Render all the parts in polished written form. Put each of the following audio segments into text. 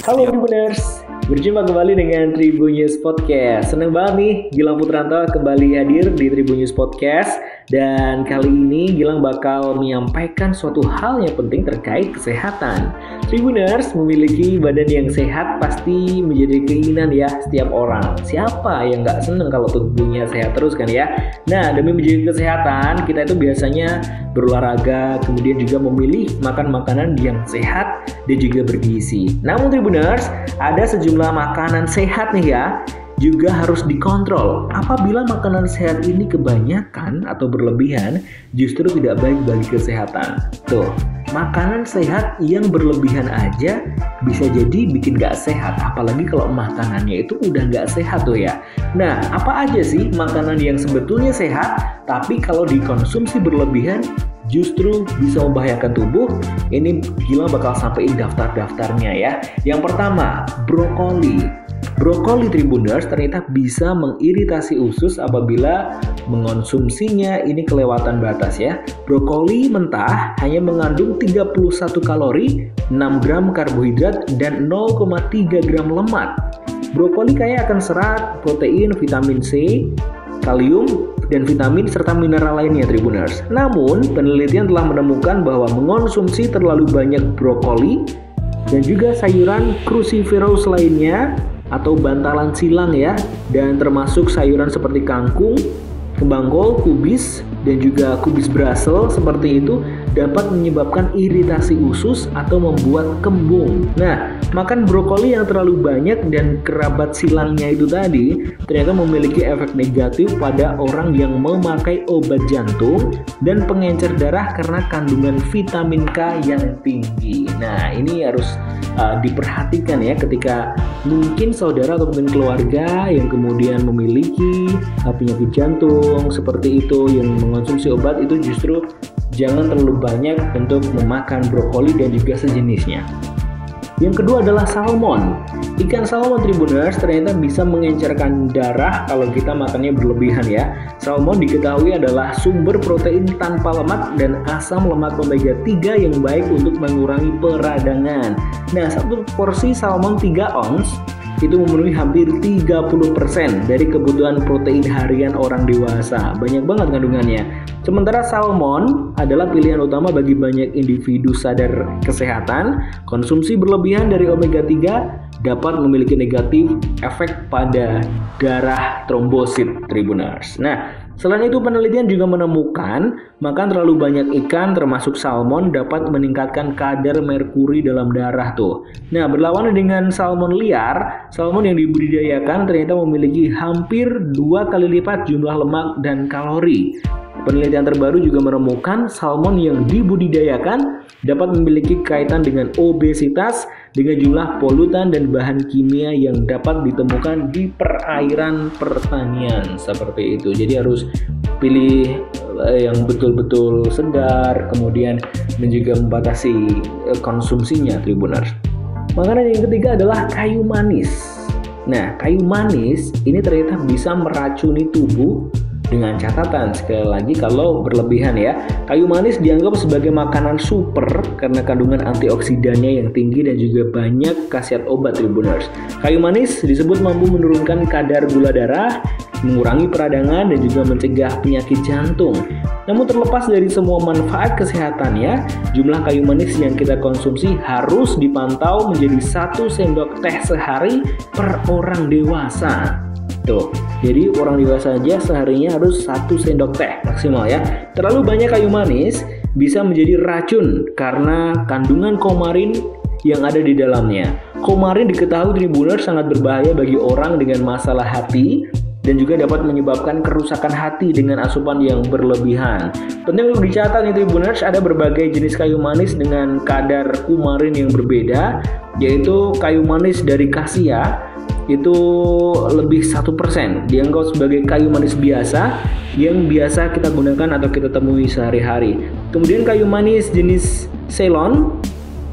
Halo Tribuners, berjumpa kembali dengan Tribun News Podcast. Senang banget nih Gilang Putranto kembali hadir di Tribun News Podcast. Dan kali ini Gilang bakal menyampaikan suatu hal yang penting terkait kesehatan. Tribuners, memiliki badan yang sehat pasti menjadi keinginan ya setiap orang. Siapa yang gak seneng kalau tubuhnya sehat terus kan ya. Nah, demi menjaga kesehatan kita itu biasanya berolahraga, kemudian juga memilih makan makanan yang sehat dan juga bergizi. Namun Tribuners, ada sejumlah makanan sehat nih ya, juga harus dikontrol. Apabila makanan sehat ini kebanyakan atau berlebihan, justru tidak baik bagi kesehatan. Tuh, makanan sehat yang berlebihan aja bisa jadi bikin gak sehat. Apalagi kalau makanannya itu udah gak sehat tuh ya. Nah, apa aja sih makanan yang sebetulnya sehat, tapi kalau dikonsumsi berlebihan justru bisa membahayakan tubuh? Ini Gilang bakal sampein daftar-daftarnya ya. Yang pertama, brokoli. Brokoli Tribuners ternyata bisa mengiritasi usus apabila mengonsumsinya ini kelewatan batas ya. Brokoli mentah hanya mengandung 31 kalori, 6 gram karbohidrat, dan 0,3 gram lemak. Brokoli kaya akan serat, protein, vitamin C, kalium, dan vitamin serta mineral lainnya Tribuners. Namun, penelitian telah menemukan bahwa mengonsumsi terlalu banyak brokoli dan juga sayuran cruciferous lainnya atau bantalan silang ya, dan termasuk sayuran seperti kangkung, kembang kol, kubis, dan juga kubis Brussels seperti itu dapat menyebabkan iritasi usus atau membuat kembung. Nah, makan brokoli yang terlalu banyak dan kerabat silangnya itu tadi ternyata memiliki efek negatif pada orang yang memakai obat jantung dan pengencer darah karena kandungan vitamin K yang tinggi. Nah, ini harus diperhatikan ya ketika mungkin saudara atau mungkin keluarga yang kemudian memiliki penyakit jantung seperti itu yang mengonsumsi obat, itu justru jangan terlalu banyak untuk memakan brokoli dan juga sejenisnya. Yang kedua adalah salmon. Ikan salmon Tribuners ternyata bisa mengencerkan darah kalau kita makannya berlebihan ya. Salmon diketahui adalah sumber protein tanpa lemak dan asam lemak omega 3 yang baik untuk mengurangi peradangan. Nah, satu porsi salmon 3 ons itu memenuhi hampir 30% dari kebutuhan protein harian orang dewasa. Banyak banget kandungannya. Sementara salmon adalah pilihan utama bagi banyak individu sadar kesehatan. Konsumsi berlebihan dari omega 3 dapat memiliki negatif efek pada darah trombosit Tribuners. Nah, selain itu penelitian juga menemukan makan terlalu banyak ikan termasuk salmon dapat meningkatkan kadar merkuri dalam darah tuh. Nah, berlawanan dengan salmon liar, salmon yang dibudidayakan ternyata memiliki hampir 2 kali lipat jumlah lemak dan kalori. Penelitian terbaru juga menemukan salmon yang dibudidayakan dapat memiliki kaitan dengan obesitas dengan jumlah polutan dan bahan kimia yang dapat ditemukan di perairan pertanian seperti itu. Jadi harus pilih yang betul-betul segar, kemudian dan juga membatasi konsumsinya Tribuners. Makanan yang ketiga adalah kayu manis. Nah, kayu manis ini ternyata bisa meracuni tubuh dengan catatan sekali lagi kalau berlebihan ya. Kayu manis dianggap sebagai makanan super karena kandungan antioksidannya yang tinggi dan juga banyak khasiat obat Tribuners. Kayu manis disebut mampu menurunkan kadar gula darah, mengurangi peradangan dan juga mencegah penyakit jantung. Namun terlepas dari semua manfaat kesehatannya, jumlah kayu manis yang kita konsumsi harus dipantau menjadi 1 sendok teh sehari per orang dewasa. Tuh, jadi orang dewasa aja seharinya harus 1 sendok teh maksimal ya. Terlalu banyak kayu manis bisa menjadi racun karena kandungan kumarin yang ada di dalamnya. Kumarin diketahui Tribuners sangat berbahaya bagi orang dengan masalah hati dan juga dapat menyebabkan kerusakan hati dengan asupan yang berlebihan. Penting untuk dicatat nih Tribuners, ada berbagai jenis kayu manis dengan kadar kumarin yang berbeda, yaitu kayu manis dari kasia itu lebih 1%, dianggap sebagai kayu manis biasa yang biasa kita gunakan atau kita temui sehari-hari. Kemudian kayu manis jenis Ceylon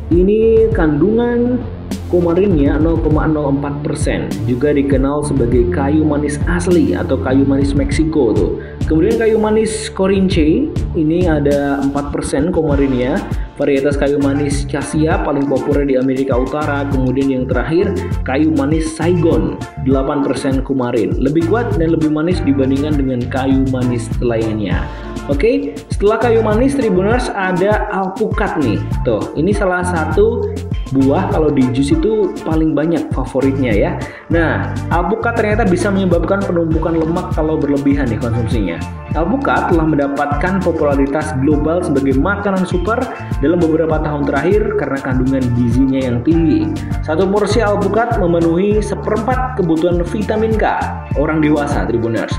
ini kandungan kumarinnya 0,04%, juga dikenal sebagai kayu manis asli atau kayu manis Meksiko tuh. Kemudian kayu manis Korinche ini ada 4% kumarinnya. varietas kayu manis Cassia paling populer di Amerika Utara. Kemudian yang terakhir, kayu manis Saigon 8% kumarin, lebih kuat dan lebih manis dibandingkan dengan kayu manis lainnya. Oke, setelah kayu manis Tribuners ada alpukat nih. Tuh, ini salah satu buah kalau di jus itu paling banyak favoritnya ya. Nah, alpukat ternyata bisa menyebabkan penumpukan lemak kalau berlebihan dikonsumsinya. Alpukat telah mendapatkan popularitas global sebagai makanan super dalam beberapa tahun terakhir karena kandungan gizinya yang tinggi. Satu porsi alpukat memenuhi 1/4 kebutuhan vitamin K orang dewasa, Tribuners.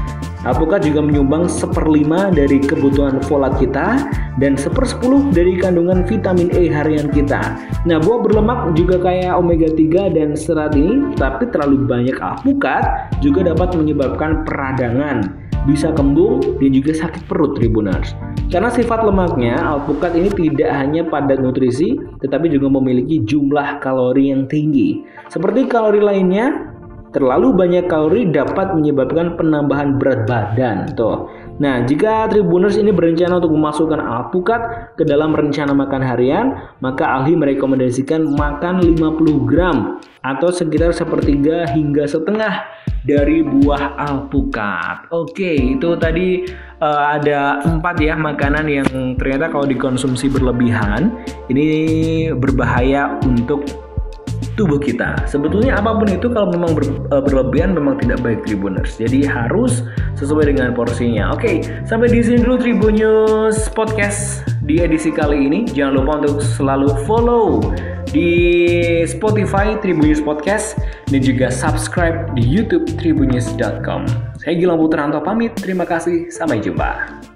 Alpukat juga menyumbang 1/5 dari kebutuhan folat kita dan 1/10 dari kandungan vitamin E harian kita. Nah, buah berlemak juga kaya omega 3 dan serat ini, tapi terlalu banyak alpukat juga dapat menyebabkan peradangan, bisa kembung dan juga sakit perut, Tribuners. Karena sifat lemaknya, alpukat ini tidak hanya padat nutrisi, tetapi juga memiliki jumlah kalori yang tinggi. Seperti kalori lainnya, terlalu banyak kalori dapat menyebabkan penambahan berat badan. Tuh. Nah, jika Tribuners ini berencana untuk memasukkan alpukat ke dalam rencana makan harian, maka ahli merekomendasikan makan 50 gram atau sekitar 1/3 hingga setengah dari buah alpukat. Oke, itu tadi ada 4 ya makanan yang ternyata kalau dikonsumsi berlebihan ini berbahaya untuk tubuh kita. Sebetulnya apapun itu kalau memang berlebihan memang tidak baik, Tribuners. Jadi harus sesuai dengan porsinya. Oke, sampai di sini dulu Tribun News Podcast di edisi kali ini. Jangan lupa untuk selalu follow di Spotify Tribun News Podcast dan juga subscribe di YouTube tribunnews.com. Saya Gilang Putranto pamit. Terima kasih. Sampai jumpa.